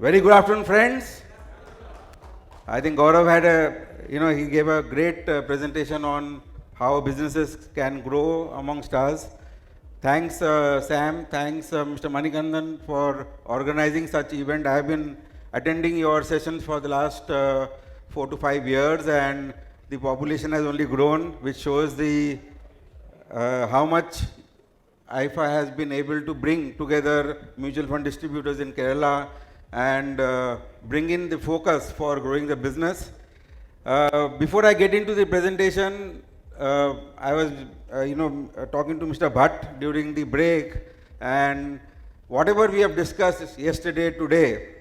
Very good afternoon, friends. I think Gaurav had he gave a great presentation on how businesses can grow amongst us. Thanks, Sam. Thanks, Mr. Manikandan, for organizing such event. I have been attending your sessions for the last 4 to 5 years, and the population has only grown, which shows the how much Aifa has been able to bring together mutual fund distributors in Kerala and bring in the focus for growing the business. Before I get into the presentation, I was talking to Mr. Bhatt during the break, and whatever we have discussed yesterday, today,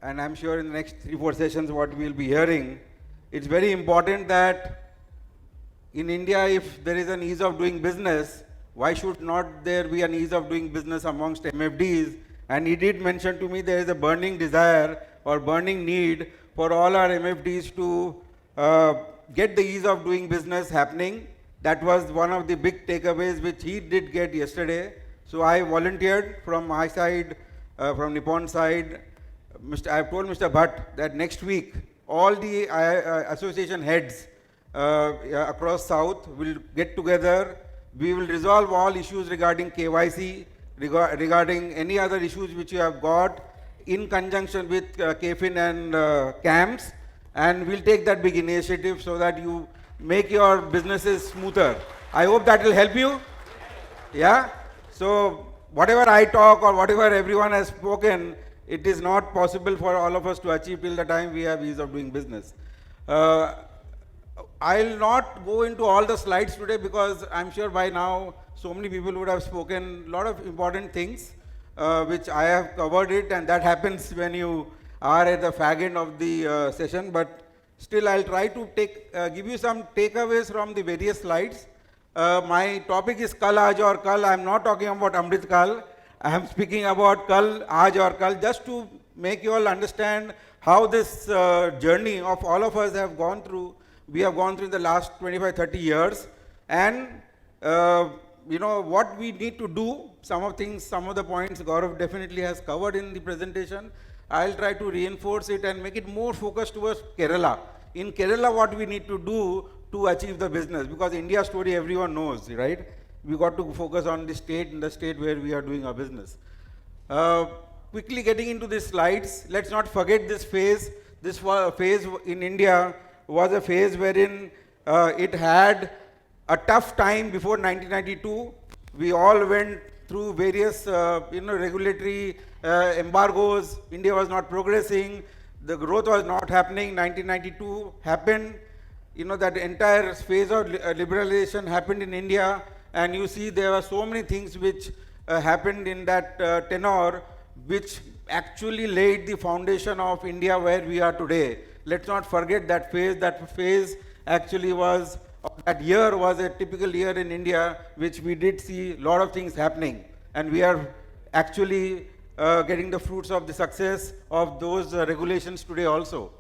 and I'm sure in the next 3-4 sessions what we'll be hearing, it's very important that in India, if there is an ease of doing business, why should not there be an ease of doing business amongst MFDs? And he did mention to me there is a burning desire or burning need for all our MFDs to get the ease of doing business happening. That was one of the big takeaways which he did get yesterday. So I volunteered from my side, from Nippon side. I have told Mr. Bhatt that next week all the association heads across South will get together. We will resolve all issues regarding KYC, regarding any other issues which you have got in conjunction with KFIN and CAMS, and we'll take that big initiative so that you make your businesses smoother. I hope that will help you. Yeah? So whatever I talk or whatever everyone has spoken, it is not possible for all of us to achieve till the time we have ease of doing business. I'll not go into all the slides today because I'm sure by now so many people would have spoken a lot of important things which I have covered it, and that happens when you are at the fag end of the session, but still I'll try to give you some takeaways from the various slides. My topic is Kal, Aaj aur Kal. I'm not talking about Amrit Kal. I am speaking about Kal, Aaj aur Kal, just to make you all understand how this journey of all of us have gone through. We have gone through in the last 25-30 years, and what we need to do, some of the points Gaurav definitely has covered in the presentation. I'll try to reinforce it and make it more focused towards Kerala. In Kerala, what we need to do to achieve the business, because India story everyone knows, right? We got to focus on the state where we are doing our business. Quickly getting into the slides, let's not forget this phase. This phase in India was a phase wherein it had a tough time before 1992. We all went through various regulatory embargoes. India was not progressing. The growth was not happening. 1992 happened. That entire phase of liberalization happened in India, and you see there were so many things which happened in that tenure, which actually laid the foundation of India where we are today. Let's not forget that phase. That phase actually that year was a typical year in India, which we did see a lot of things happening. And we are actually getting the fruits of the success of those regulations today also.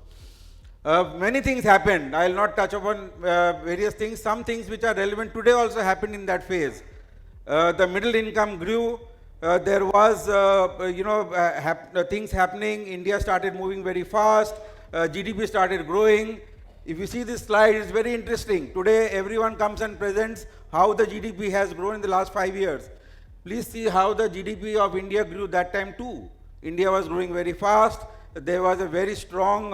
Many things happened. I will not touch upon various things. Some things which are relevant today also happened in that phase. The middle income grew. There was, things happening. India started moving very fast. GDP started growing. If you see this slide, it's very interesting. Today, everyone comes and presents how the GDP has grown in the last 5 years. Please see how the GDP of India grew that time too. India was growing very fast. There was a very strong,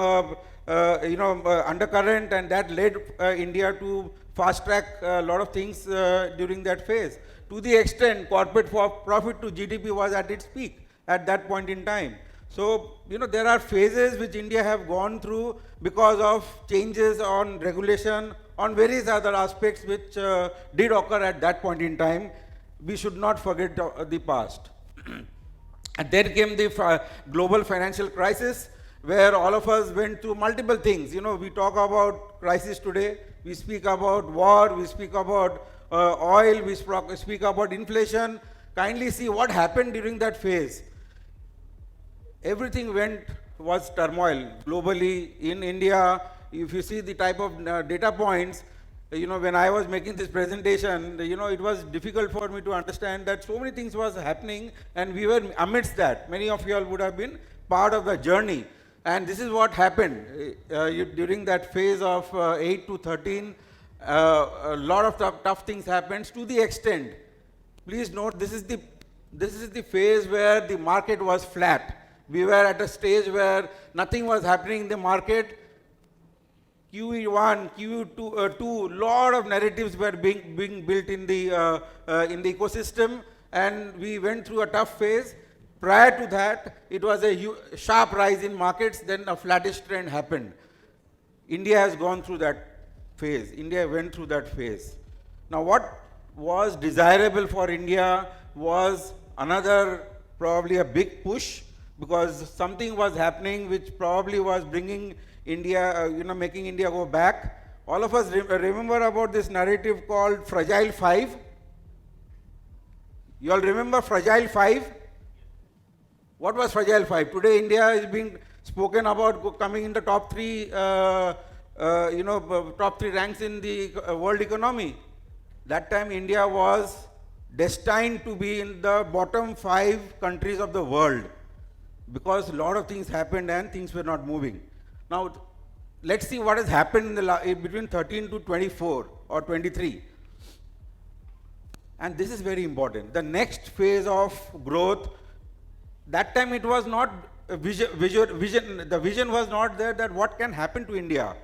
undercurrent, and that led India to fast track a lot of things during that phase. To the extent, corporate profit to GDP was at its peak at that point in time. So, there are phases which India have gone through because of changes on regulation, on various other aspects which did occur at that point in time. We should not forget the past. And then came the global financial crisis, where all of us went through multiple things. We talk about crisis today, we speak about war, we speak about oil, we speak about inflation. Kindly see what happened during that phase. Everything was turmoil globally. In India, if you see the type of data points, when I was making this presentation, it was difficult for me to understand that so many things was happening and we were amidst that. Many of you all would have been part of the journey. And this is what happened during that phase of 8 to 13. A lot of tough things happened to the extent. Please note, this is the phase where the market was flat. We were at a stage where nothing was happening in the market. QE1, QE2, lot of narratives were being built in the ecosystem, and we went through a tough phase. Prior to that, it was a sharp rise in markets, then a flattish trend happened. India has gone through that phase. India went through that phase. Now, what was desirable for India was another, probably a big push, because something was happening which probably was bringing India, making India go back. All of us remember about this narrative called Fragile Five. You all remember Fragile Five? What was Fragile Five? Today India is being spoken about coming in the top three, top three ranks in the world economy. That time India was destined to be in the bottom 5 countries of the world, because a lot of things happened and things were not moving. Now, let's see what has happened in between 13 to 24 or 23. And this is very important. The next phase of growth, that time it was not a vision. The vision was not there that what can happen to India.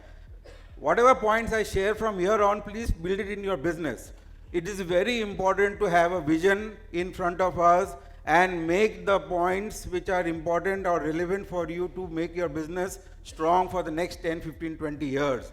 Whatever points I share from here on, please build it in your business. It is very important to have a vision in front of us and make the points which are important or relevant for you to make your business strong for the next 10, 15, 20 years.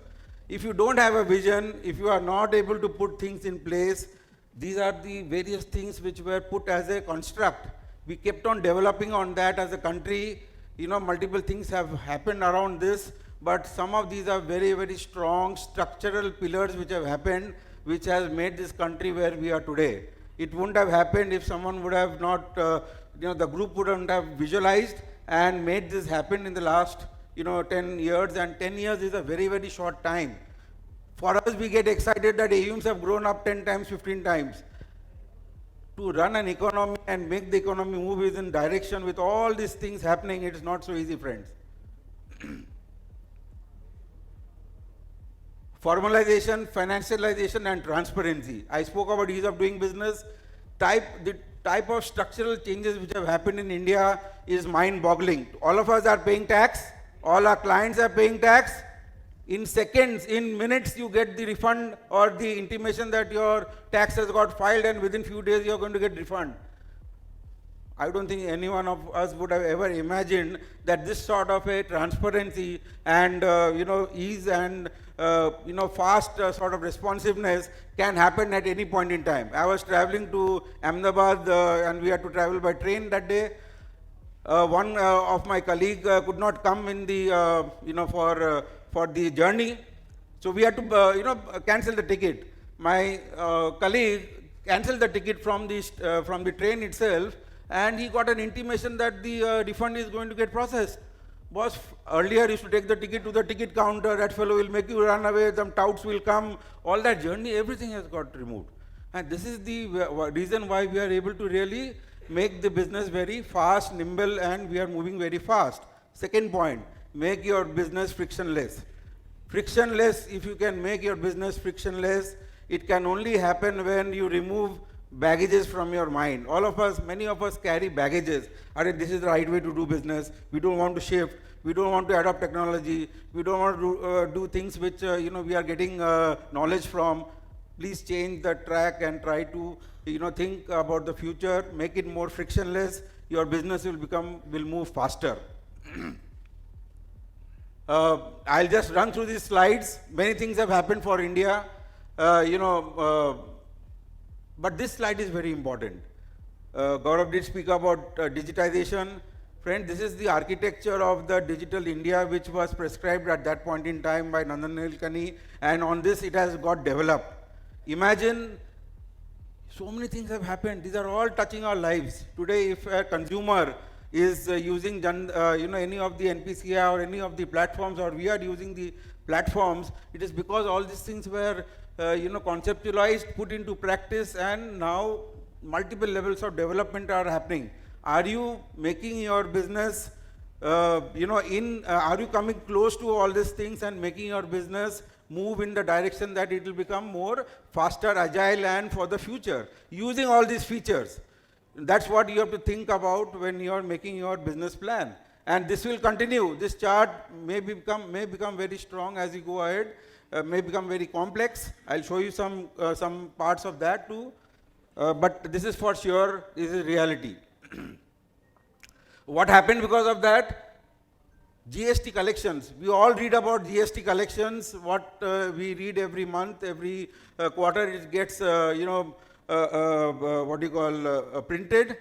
If you don't have a vision, if you are not able to put things in place, these are the various things which were put as a construct. We kept on developing on that as a country. Multiple things have happened around this, but some of these are very, very strong structural pillars which have happened, which has made this country where we are today. It wouldn't have happened if someone would have not, the group wouldn't have visualized and made this happen in the last, 10 years. And 10 years is a very, very short time. For us, we get excited that AUMs have grown up 10 times, 15 times. To run an economy and make the economy move in direction with all these things happening, it is not so easy, friends. Formalization, financialization, and transparency. I spoke about ease of doing business. The type of structural changes which have happened in India is mind-boggling. All of us are paying tax. All our clients are paying tax. In seconds, in minutes, you get the refund or the intimation that your tax has got filed, and within few days you are going to get refund. I don't think any one of us would have ever imagined that this sort of a transparency and ease and fast sort of responsiveness can happen at any point in time. I was traveling to Ahmedabad and we had to travel by train that day. One of my colleague could not come in the for the journey, so we had to cancel the ticket. My colleague cancelled the ticket from the train itself, and he got an intimation that the refund is going to get processed. Boss earlier used to take the ticket to the ticket counter, that fellow will make you run away, some touts will come, all that journey, everything has got removed. And this is the reason why we are able to really make the business very fast, nimble, and we are moving very fast. Second point, make your business frictionless. Frictionless, if you can make your business frictionless, it can only happen when you remove baggages from your mind. All of us, many of us carry baggages. This is the right way to do business. We don't want to shift. We don't want to adopt technology. We don't want to do things which we are getting knowledge from. Please change the track and try to think about the future. Make it more frictionless. Your business will move faster. I'll just run through these slides. Many things have happened for India. But this slide is very important. Gaurav did speak about digitization. Friend, this is the architecture of the digital India which was prescribed at that point in time by Nandan Nilekani, and on this it has got developed. Imagine, so many things have happened. These are all touching our lives. Today, if a consumer is using any of the NPCI or any of the platforms, or we are using the platforms, it is because all these things were conceptualized, put into practice, and now multiple levels of development are happening. Are you making your business are you coming close to all these things and making your business move in the direction that it will become more faster, agile, and for the future, using all these features? That's what you have to think about when you are making your business plan. And this will continue. This chart may become very strong as you go ahead, may become very complex. I'll show you some parts of that too. But this is for sure, this is reality. What happened because of that? GST collections. We all read about GST collections, what we read every month, every quarter it gets, printed.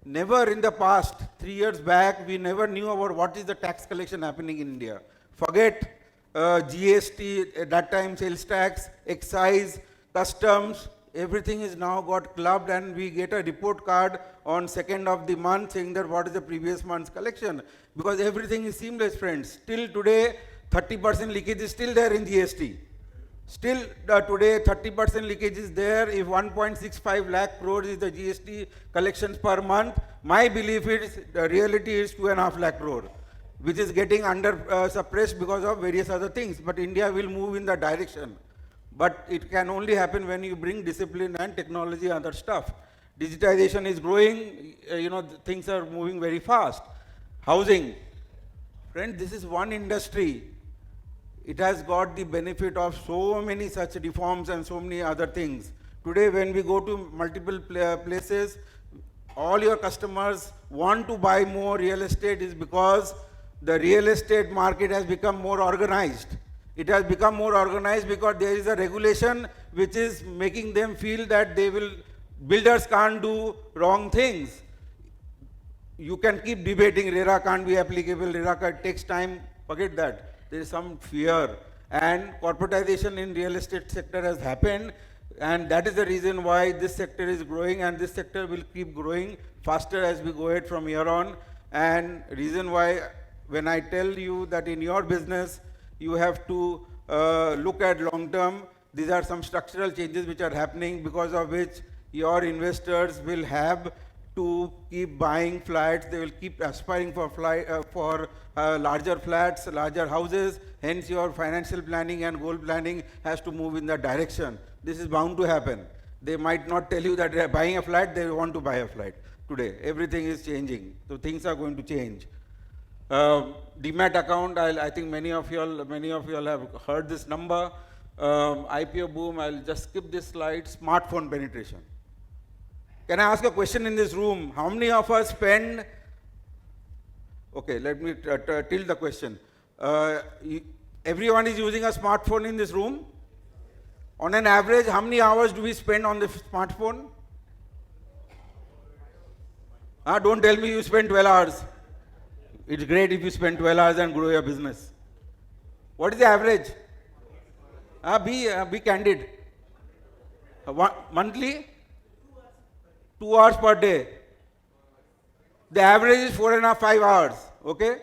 Never in the past, 3 years back, we never knew about what is the tax collection happening in India. Forget GST, at that time sales tax, excise, customs, everything is now got clubbed, and we get a report card on 2nd of the month saying that what is the previous month's collection, because everything is seamless, friends. Still today, 30% leakage is still there in GST. Still today, 30% leakage is there. If 1.65 lakh crores is the GST collections per month, my belief is the reality is 2.5 lakh crore, which is getting under suppressed because of various other things. But India will move in that direction. But it can only happen when you bring discipline and technology and other stuff. Digitization is growing, things are moving very fast. Housing. Friends, this is one industry. It has got the benefit of so many such reforms and so many other things. Today, when we go to multiple places, all your customers want to buy more real estate is because the real estate market has become more organized. It has become more organized because there is a regulation which is making them feel that builders can't do wrong things. You can keep debating, RERA can't be applicable, RERA takes time, forget that. There is some fear, and corporatization in real estate sector has happened, and that is the reason why this sector is growing, and this sector will keep growing faster as we go ahead from here on. And reason why when I tell you that in your business you have to look at long term, these are some structural changes which are happening, because of which your investors will have to keep buying flats, they will keep aspiring for larger flats, larger houses, hence your financial planning and goal planning has to move in that direction. This is bound to happen. They might not tell you that they are buying a flat, they want to buy a flat today. Everything is changing, so things are going to change. Demat account, I think many of you all have heard this number. IPO boom, I'll just skip this slide. Smartphone penetration. Can I ask a question in this room? How many of us spend, okay, let me tilt the question. Everyone is using a smartphone in this room? On an average, how many hours do we spend on the smartphone? Don't tell me you spend 12 hours. It's great if you spend 12 hours and grow your business. What is the average? Be candid. Monthly? 2 hours per day. The average is 4.5, 5 hours. Okay?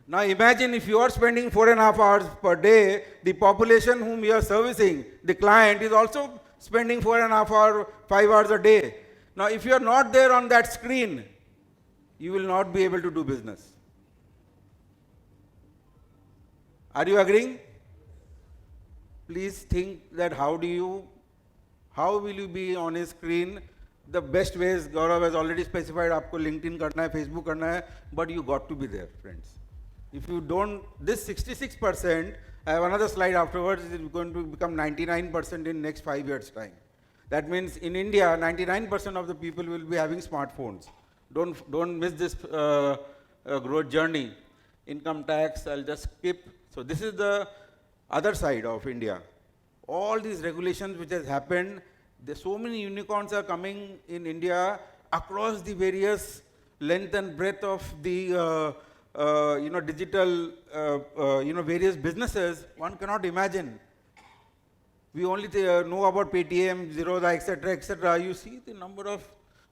Now imagine if you are spending 4.5 hours per day, the population whom you are servicing, the client, is also spending 4.5 hours, 5 hours a day. Now if you are not there on that screen, you will not be able to do business. Are you agreeing? Please think that how will you be on a screen? The best ways, Gaurav has already specified, aapko LinkedIn karna hai, Facebook karna hai, but you got to be there, friends. If you don't, this 66%, I have another slide afterwards, is going to become 99% in next 5 years' time. That means in India, 99% of the people will be having smartphones. Don't miss this growth journey. Income tax, I'll just skip. So this is the other side of India. All these regulations which has happened, there's so many unicorns are coming in India across the various length and breadth of the digital various businesses. One cannot imagine. We only know about Paytm, Zerodha, etc., etc. You see the number of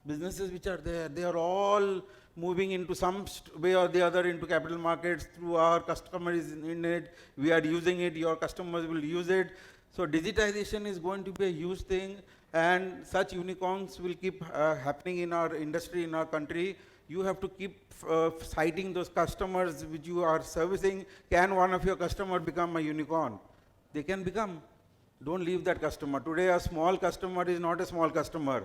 businesses which are there. They are all moving into some way or the other into capital markets through our customers in it. We are using it. Your customers will use it. So digitization is going to be a huge thing. and such unicorns will keep happening in our industry, in our country. You have to keep citing those customers which you are servicing. Can one of your customers become a unicorn? They can become. Don't leave that customer. Today, a small customer is not a small customer.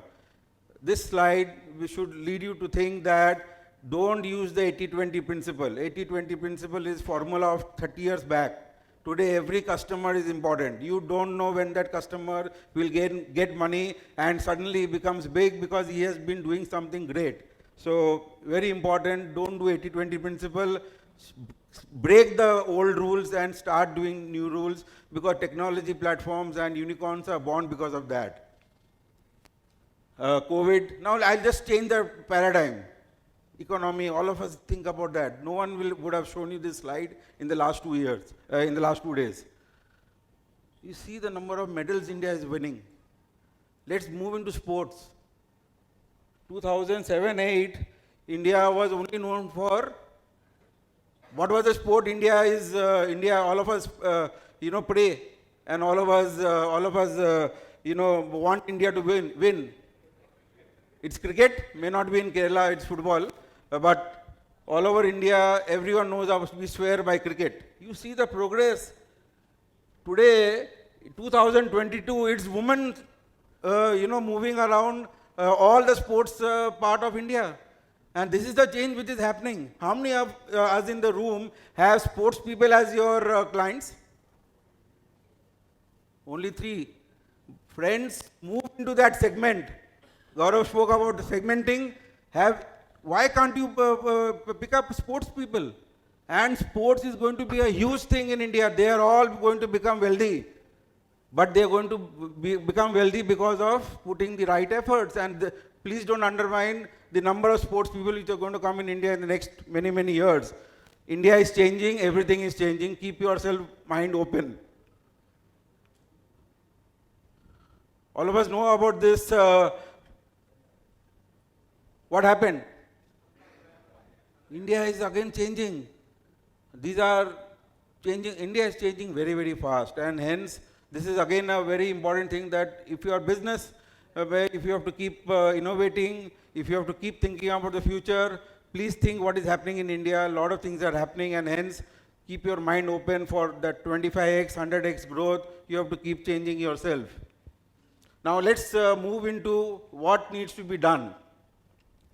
This slide we should lead you to think that don't use the 80-20 principle. 80-20 principle is formula of 30 years back. Today, every customer is important. You don't know when that customer will get money and suddenly becomes big because he has been doing something great. So, very important, don't do 80-20 principle. Break the old rules and start doing new rules, because technology platforms and unicorns are born because of that. COVID, now I'll just change the paradigm. Economy, all of us think about that. No one would have shown you this slide in the last 2 years, in the last 2 days. You see the number of medals India is winning. Let's move into sports. 2007-8, India was only known for, what was the sport? India, all of us, pray, and all of us, want India to win. It's cricket, may not be in Kerala, it's football, but all over India, everyone knows we swear by cricket. You see the progress. Today, 2022, it's women, moving around all the sports part of India. And this is the change which is happening. How many of us in the room have sports people as your clients? Only 3. Friends, move into that segment. Gaurav spoke about segmenting. Why can't you pick up sports people? And sports is going to be a huge thing in India. They are all going to become wealthy. But they are going to become wealthy because of putting the right efforts. And please don't undermine the number of sports people which are going to come in India in the next many, many years. India is changing, everything is changing. Keep yourself mind open. All of us know about this. What happened? India is again changing. These are changing. India is changing very, very fast. And hence, this is again a very important thing, that if your business, if you have to keep innovating, if you have to keep thinking about the future, please think what is happening in India. A lot of things are happening, and hence keep your mind open for that 25x, 100x growth. You have to keep changing yourself. Now let's move into what needs to be done.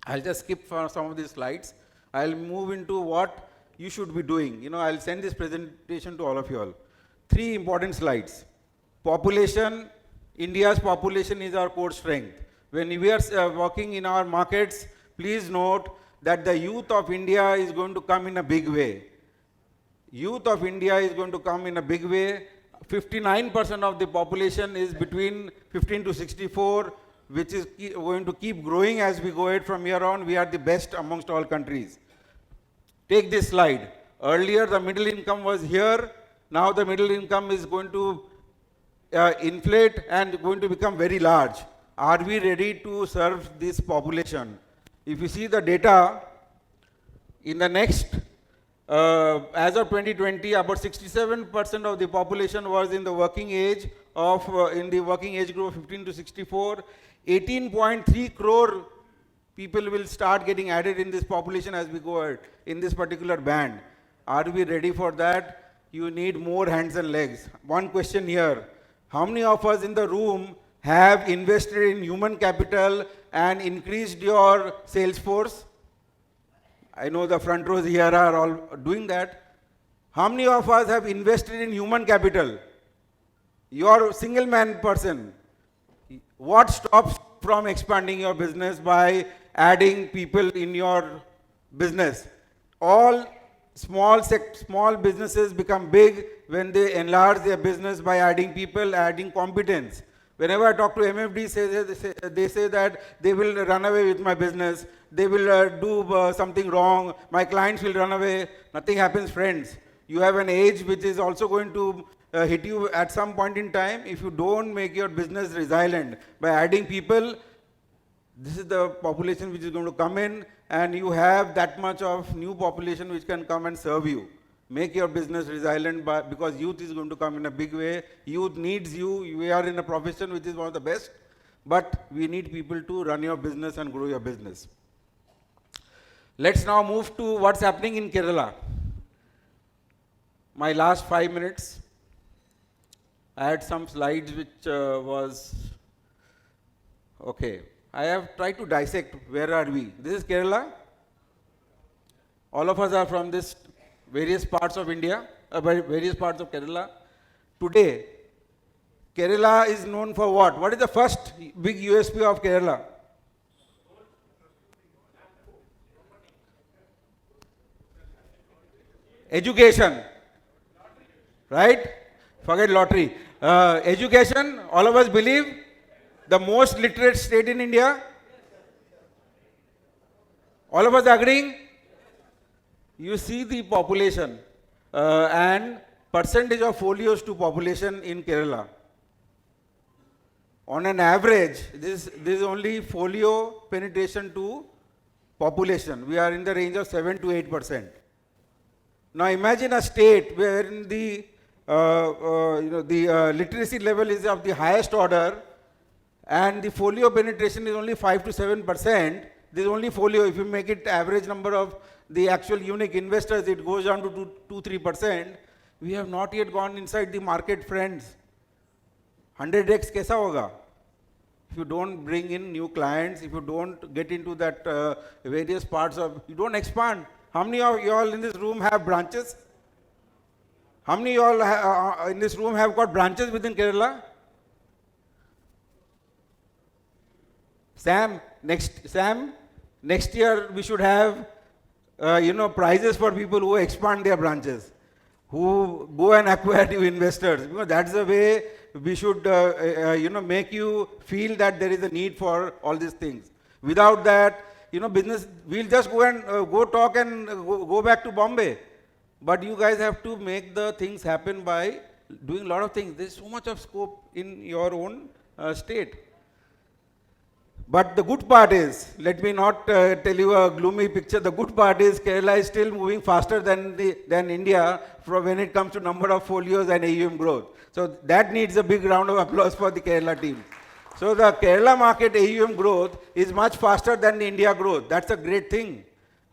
I'll just skip for some of these slides. I'll move into what you should be doing. I'll send this presentation to all of you all. 3 important slides. Population. India's population is our core strength. When we are working in our markets, please note that the youth of India is going to come in a big way. Youth of India is going to come in a big way. 59% of the population is between 15 to 64, which is going to keep growing as we go ahead from here on. We are the best amongst all countries. Take this slide. Earlier, the middle income was here. Now the middle income is going to inflate and going to become very large. Are we ready to serve this population? If you see the data, in the next, as of 2020, about 67% of the population was in the working age group of 15 to 64. 18.3 crore people will start getting added in this population as we go ahead in this particular band. Are we ready for that? You need more hands and legs. One question here. How many of us in the room have invested in human capital and increased your sales force? I know the front rows here are all doing that. How many of us have invested in human capital? You're a single man person. What stops from expanding your business by adding people in your business? All small businesses become big when they enlarge their business by adding people, adding competence. Whenever I talk to MFDs, they say that they will run away with my business, they will do something wrong, my clients will run away. Nothing happens, friends. You have an age which is also going to hit you at some point in time. If you don't make your business resilient by adding people, this is the population which is going to come in, and you have that much of new population which can come and serve you. Make your business resilient because youth is going to come in a big way. Youth needs you. We are in a profession which is one of the best. but we need people to run your business and grow your business. Let's now move to what's happening in Kerala. My last 5 minutes, I had some slides which okay. I have tried to dissect where are we. This is Kerala. All of us are from this various parts of India, various parts of Kerala. Today, Kerala is known for what? What is the first big USP of Kerala? Education, right? Forget lottery. Education, all of us believe, the most literate state in India. All of us agreeing? You see the population and percentage of folios to population in Kerala. On an average, this is only folio penetration to population. We are in the range of 7 to 8%. Now imagine a state where the literacy level is of the highest order and the folio penetration is only 5 to 7%. This is only folio. If you make it average number of the actual unique investors, it goes down to 2-3%. We have not yet gone inside the market, friends. 100x kaisa hoga? If you don't bring in new clients, if you don't get into that various parts of, you don't expand. How many of you all in this room have branches? How many of you all in this room have got branches within Kerala? Sam, next year we should have, prizes for people who expand their branches, who go and acquire new investors. That's the way we should, make you feel that there is a need for all these things. Without that, business, we'll just go and go talk and go back to Bombay. But you guys have to make the things happen by doing a lot of things. There's so much of scope in your own state. But the good part is, let me not tell you a gloomy picture. The good part is Kerala is still moving faster than India when it comes to number of folios and AUM growth. So that needs a big round of applause for the Kerala team. So the Kerala market AUM growth is much faster than the India growth. That's a great thing.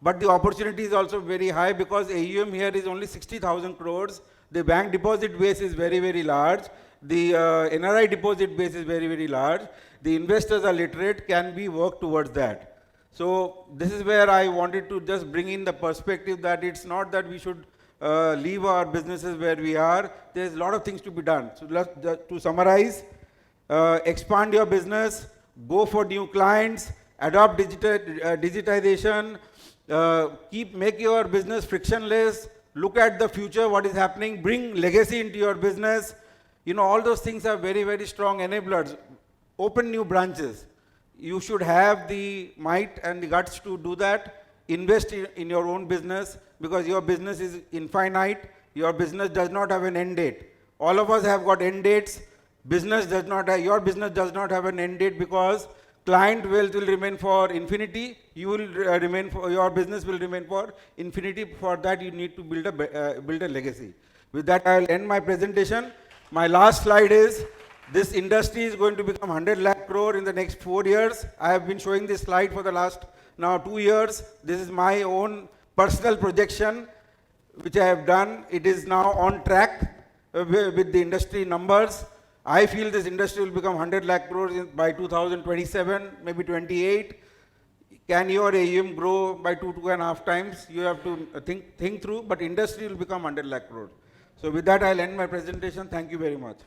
But the opportunity is also very high because AUM here is only 60,000 crores. The bank deposit base is very, very large. The NRI deposit base is very, very large. The investors are literate, can be worked towards that. So this is where I wanted to just bring in the perspective that it's not that we should leave our businesses where we are. There's a lot of things to be done. So to summarize, expand your business, go for new clients, adopt digitization, make your business frictionless, look at the future, what is happening, bring legacy into your business. All those things are very, very strong enablers. Open new branches. You should have the might and the guts to do that. Invest in your own business because your business is infinite. Your business does not have an end date. All of us have got end dates. Your business does not have an end date because client wealth will remain for infinity. Your business will remain for infinity. For that, you need to build a legacy. With that, I'll end my presentation. My last slide is, this industry is going to become 100 lakh crore in the next 4 years. I have been showing this slide for the last now 2 years. This is my own personal projection, which I have done. It is now on track with the industry numbers. I feel this industry will become 100 lakh crores by 2027, maybe 28. Can your AUM grow by 2.5 times? You have to think through, but industry will become 100 lakh crores. So with that, I'll end my presentation. Thank you very much.